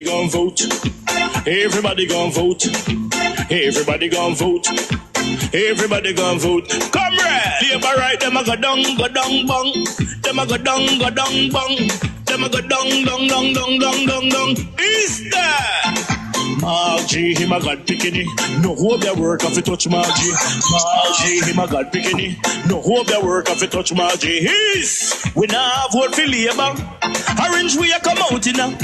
Gon' vote. Everybody gon' vote. Everybody gon' vote. Everybody gon' vote. Comrade! Labor right, them a go down, bong. Them a go down, bong. Them a go down. Is that? Margie, him a God picking. No hope their work if you touch Margie. Margie, him a God picking. No hope their work if you touch Margie. We now vote for Labour. Orange we a come out in now.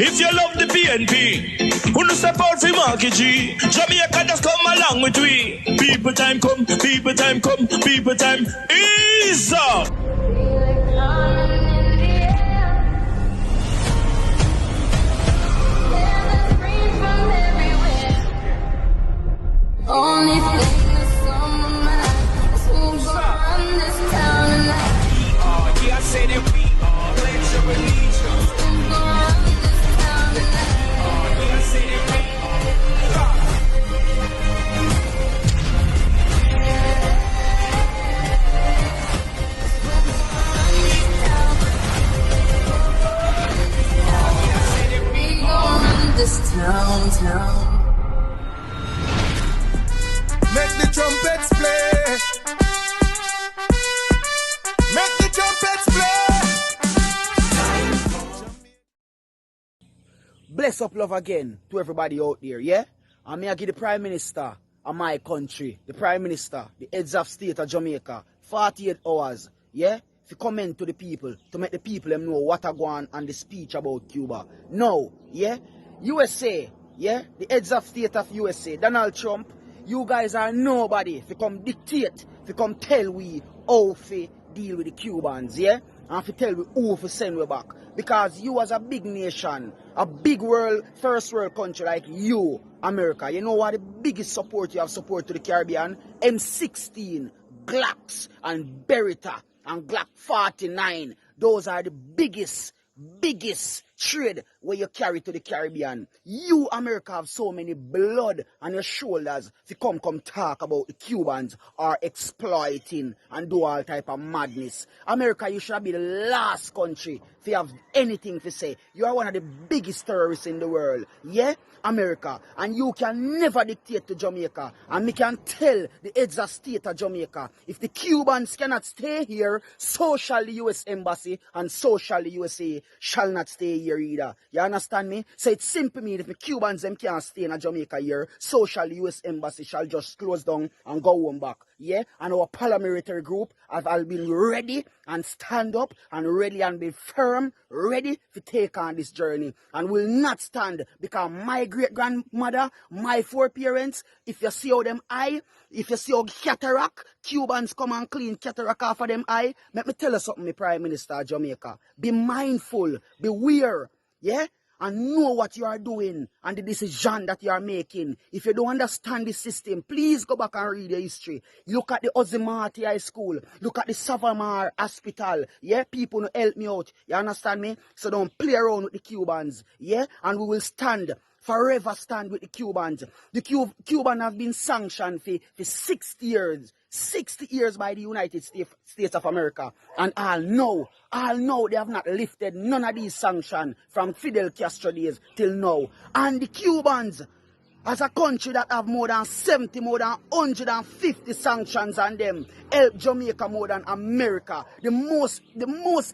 If you love the PNP, who no step out for Marky G. Jamaica just come along with we. People time come, people time come, people time is up. Only thing that's on my mind is who's gonna run this town tonight. Yeah, I say that we are. Pledge your allegiance. Who's gonna run this town tonight? Yeah, I say that we are. We gonna run this town. Make the trumpets play. Make the trumpets play. Bless up love again to everybody out there, yeah? And me I give the Prime Minister of my country, the Prime Minister, the heads of state of Jamaica, 48 hours, yeah? To comment to the people, to make the people them know what I go on and the speech about Cuba. Now, yeah? USA, yeah? The heads of state of USA, Donald Trump, you guys are nobody to come dictate, to come tell we how to deal with the Cubans, yeah? And to tell we who to send we back. Because you as a big nation, a big world, first world country like you, America, you know what the biggest support you have support to the Caribbean? M16, Glocks, and Beretta, and Glock 49. Those are the biggest trade where you carry to the Caribbean. You, America, have so many blood on your shoulders to come talk about the Cubans are exploiting and do all type of madness. America, you should be the last country if you have anything to say. You are one of the biggest terrorists in the world. Yeah? America. And you can never dictate to Jamaica. And me can tell the heads of state of Jamaica, if the Cubans cannot stay here, so shall the US Embassy and so shall the USA shall not stay here either. You understand me? So it's simple mean if the Cubans them can't stay in Jamaica here, so shall the US Embassy shall just close down and go home back. Yeah? And our paramilitary group have all been ready and stand up and ready and be firm, ready to take on this journey. And will not stand because my great-grandmother, my foreparents, if you see how them eye, if you see how cataract, Cubans come and clean cataract off of them eye, let me tell you something, my Prime Minister of Jamaica. Be mindful, beware, yeah? And know what you are doing and the decision that you are making. If you don't understand the system, please go back and read your history. Look at the Ozimati High School. Look at the Savamar Hospital. Yeah, people will help me out. You understand me? So don't play around with the Cubans. Yeah, and we will stand. Forever stand with the Cubans. The Cubans have been sanctioned for 60 years. 60 years by the United States of America. And all know they have not lifted none of these sanctions from Fidel Castro days till now. And the Cubans, as a country that have more than 70, more than 150 sanctions on them, help Jamaica more than America. The most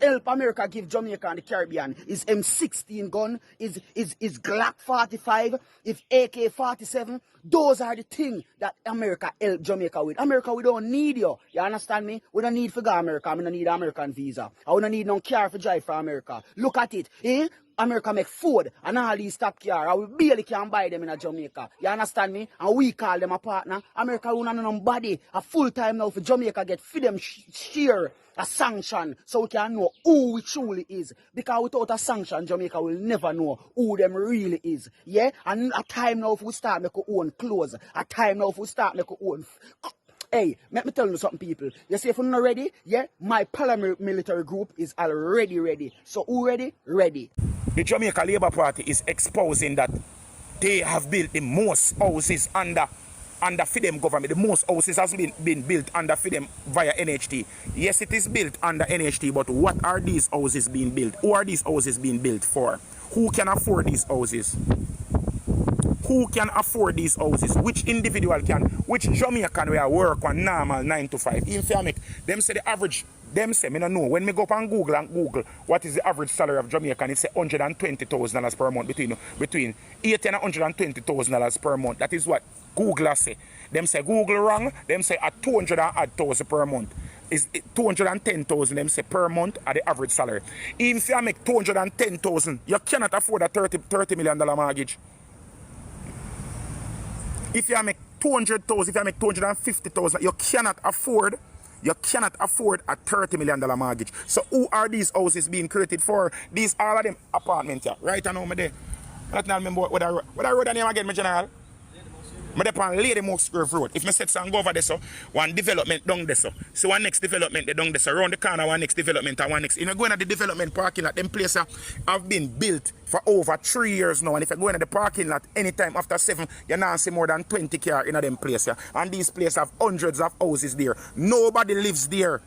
help America give Jamaica and the Caribbean is M16 gun, is Glock 45, is AK-47. Those are the things that America help Jamaica with. America, we don't need you. You understand me? We don't need for go America. We don't need American visa. I don't need no car for drive for America. Look at it. Eh? America make food and all these top car. And we barely can buy them in Jamaica. You understand me? And we call them a partner. America will not know nobody. A full time now for Jamaica get for them share a sanction so we can know who we truly is. Because without a sanction, Jamaica will never know who them really is. Yeah? And a time now if we start make our own clothes. A time now if we start make our own. Hey, let me tell you something, people. You see, if you're not ready, yeah, my paramilitary group is already ready. So who ready? Ready. The Jamaica Labour Party is exposing that they have built the most houses under FIDEM government. The most houses has been built under FIDEM via NHT. Yes, it is built under NHT, but what are these houses being built? Who are these houses being built for? Who can afford these houses? Who can afford these houses? Which individual can? Which Jamaican will work on normal 9 to 5? Even if you make them say the average, them say, I don't know. When me go up on Google what is the average salary of Jamaican, it's $120,000 per month, between $80,000 and $120,000 per month. That is what Google say. Them say Google wrong, them say at $200,000 per month. Is $210,000 them say per month at the average salary. Even if you make $210,000, you cannot afford a $30 million mortgage. If you make 200,000, if you make 250,000, you cannot afford a $30 million mortgage. So who are these houses being created for? These all of them apartments here. Right now, me there. I don't remember what I wrote the name again, my general. I'm on Lady Musgrave Road. If I set some go over there, so one development down there, so one next development they down there, so around the corner, one next development and one next. You know, going at the development parking lot, them places have been built for over 3 years now. And if you go into the parking lot anytime after 7, you now see more than 20 cars in them places. And these places have hundreds of houses there. Nobody lives there.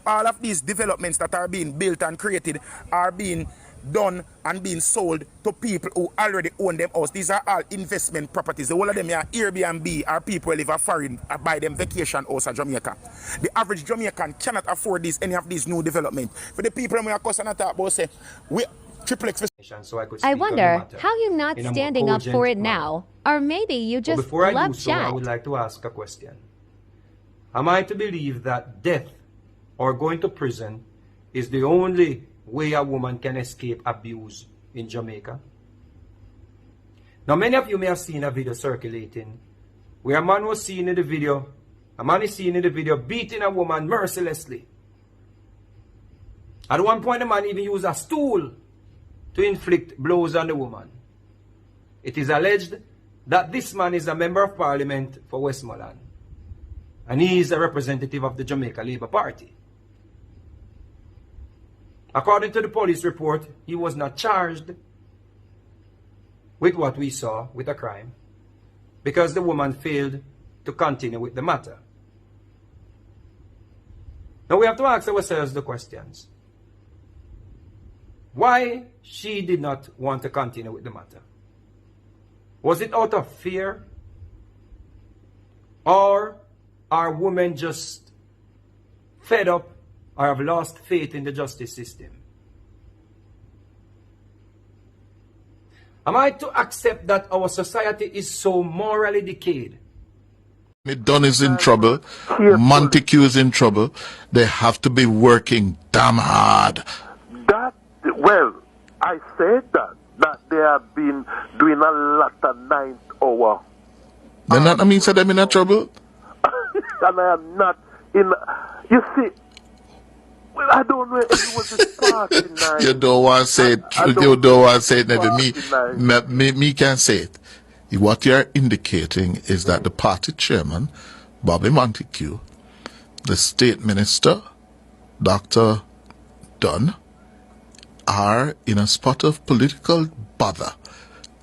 All of these developments that are being built and created are being done and being sold to people who already own them house. These are all investment properties. The whole of them are Airbnb, or people who live a foreign buy them vacation house in Jamaica. The average Jamaican cannot afford any of these new developments. For the people who are talk about say we triplex. So I wonder how you're not standing up for it now, or maybe you just before I love do so, chat. I would like to ask a question. Am I to believe that death or going to prison is the only way a woman can escape abuse in Jamaica? Now, many of you may have seen a video circulating where a man is seen in the video beating a woman mercilessly. At one point, the man even used a stool to inflict blows on the woman. It is alleged that this man is a member of parliament for Westmoreland, and he is a representative of the Jamaica Labour Party. According to the police report, he was not charged with what we saw with a crime because the woman failed to continue with the matter. Now we have to ask ourselves the questions. Why she did not want to continue with the matter? Was it out of fear? Or are women just fed up or have lost faith in the justice system? Am I to accept that our society is so morally decayed? Don is in trouble. Montague is in trouble. They have to be working damn hard. Well, I said that they have been doing a lot of 9th hour. Then that means that they're in trouble? And I am not in. You see, well, I don't know if it was a party night. You don't want to say it. You don't want to say it. Never. Me can say it. What you're indicating is that the party chairman, Bobby Montague, the state minister, Dr. Dunn, are in a spot of political bother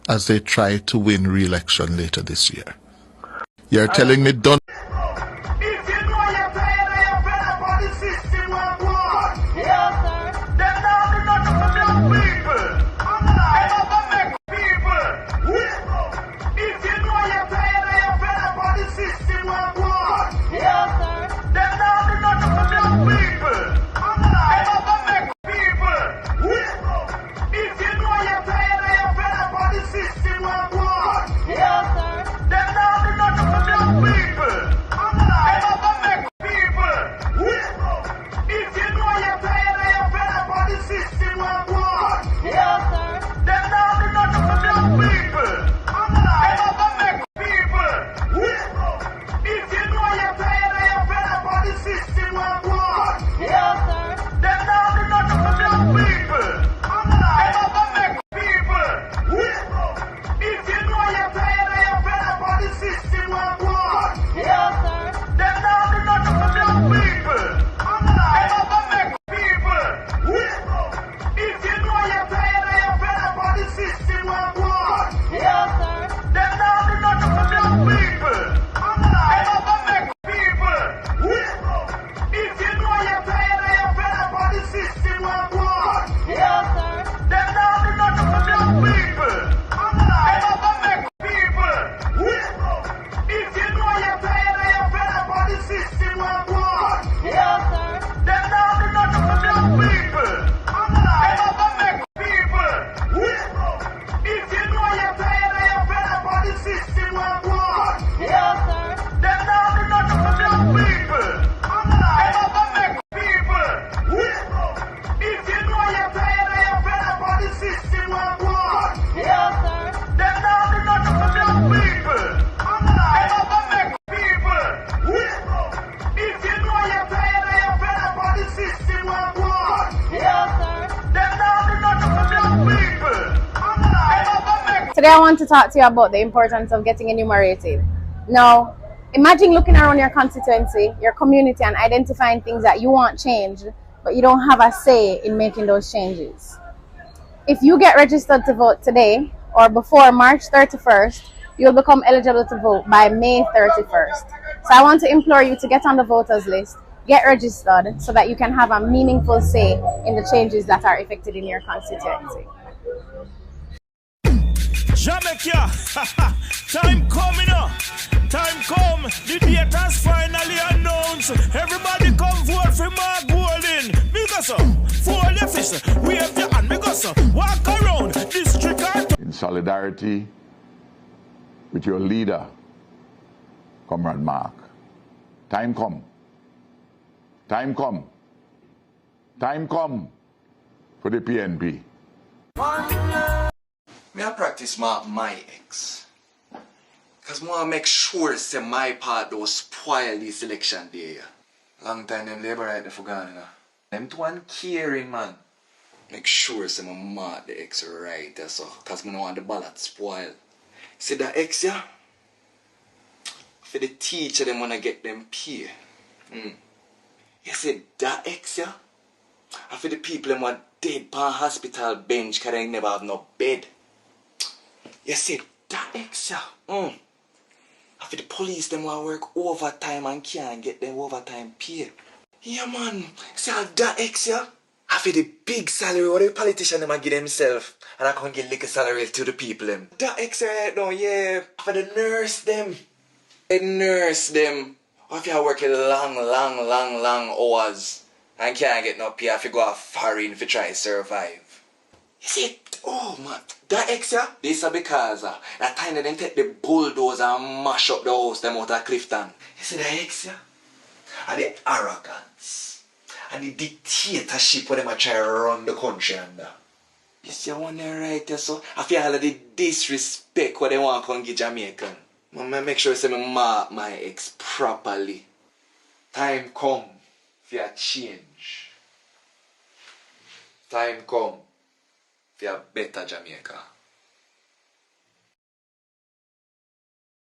as they try to win re-election later this year. You're telling me Dunn... Today I want to talk to you about the importance of getting enumerated. Now, imagine looking around your constituency, your community, and identifying things that you want changed, but you don't have a say in making those changes. If you get registered to vote today or before March 31st, you'll become eligible to vote by May 31st. So I want to implore you to get on the voters list, get registered so that you can have a meaningful say in the changes that are effected in your constituency. Jamaica, time coming up. Time come. The date has finally announced. Everybody come vote for Mark Golden. Because for the fist, wave your hand. Because walk around district and in solidarity with your leader, Comrade Mark. Time come. Time come. Time come for the PNP. Me I practice my ex. Cause I want to make sure say my part don't spoil this election day. Long time them labor right there for gone, you know. Them two uncaring, man. Make sure say my mark the ex right there, so. Cause I don't want the ballot spoil. See that ex, yeah? For the teacher, them wanna get them pay. You see that ex, yeah? And for the people them want dead pan hospital bench cause they never have no bed. You see that ex, yeah? And for the police them want work overtime and can't get them overtime pay. Yeah, man. See how that ex, yeah? And for the big salary what the politician them give themselves, and I can't give little salary to the people them. That ex right now, yeah. For the nurse them. The nurse them. Or if you work long hours and can't get no pay, if you go a foreign if you try to survive. You see, oh man, that ex, yeah? This is because that time they take the bulldozer and mash up the house them out of Clifton. You see that ex, yeah? And the arrogance and the dictatorship where they try to run the country under. You see one there right there, so I feel all of the disrespect what they want to come give Jamaican. I make sure I say me mark my ex properly. Time come for a change. Time come for a better Jamaica.